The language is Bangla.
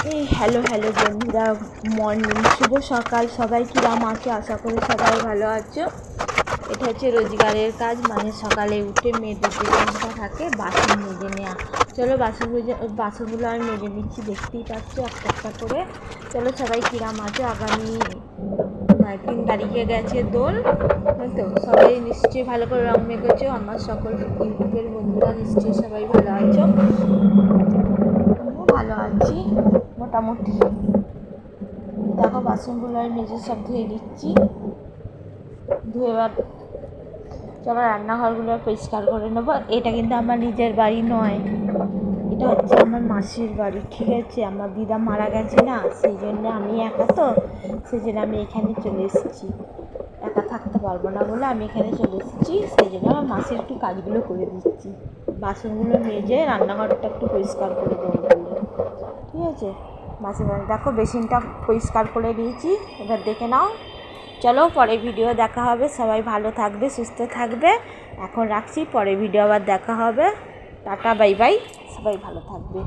এই হ্যালো বন্ধুরা, মর্নিং, শুভ সকাল। সবাই কিরাম আছো? আশা করি সবাই ভালো আছো। এটা হচ্ছে রোজগারের কাজ, মানে সকালে উঠে মেয়েদের যে কাজটা থাকে বাসন মেজে নেওয়া। চলো বাসনগুলো আমি মেজে নিচ্ছি, দেখতেই পাচ্ছ একটা একটা করে। চলো সবাই কিরাম আছো? আগামী 3 তারিখে গেছে দোল, তো সবাই নিশ্চয়ই ভালো করে রং মেখেছো। আমার সকল ইউটিউবের বন্ধুরা নিশ্চয়ই সবাই ভালো আছো, আমিও ভালো আছি মোটামুটি। দেখো বাসনগুলো আমি মেজে সব ধুয়ে দিচ্ছি। এবার চলো রান্নাঘরগুলো পরিষ্কার করে নেবো। এটা কিন্তু আমার নিজের বাড়ি নয়, এটা হচ্ছে আমার মাসির বাড়ি, ঠিক আছে? আমার দিদা মারা গেছে না, সেই জন্য আমি একা, তো সেই জন্য আমি এখানে চলে এসেছি। একা থাকতে পারবো না বলে আমি এখানে চলে এসেছি, সেই জন্য আমার মাসির একটু কাজগুলো করে দিচ্ছি। বাসনগুলো মেজে রান্নাঘরটা একটু পরিষ্কার করে দেবো বলে, ঠিক আছে? মাসির বাড়ি দেখো বেসিনটা পরিষ্কার করে দিয়েছি, এবার দেখে নাও। চলো পরে ভিডিও দেখা হবে। সবাই ভালো থাকবে, সুস্থ থাকবে। এখন রাখছি, পরে ভিডিও আবার দেখা হবে। টাটা, বাই বাই, সবাই ভালো থাকবে।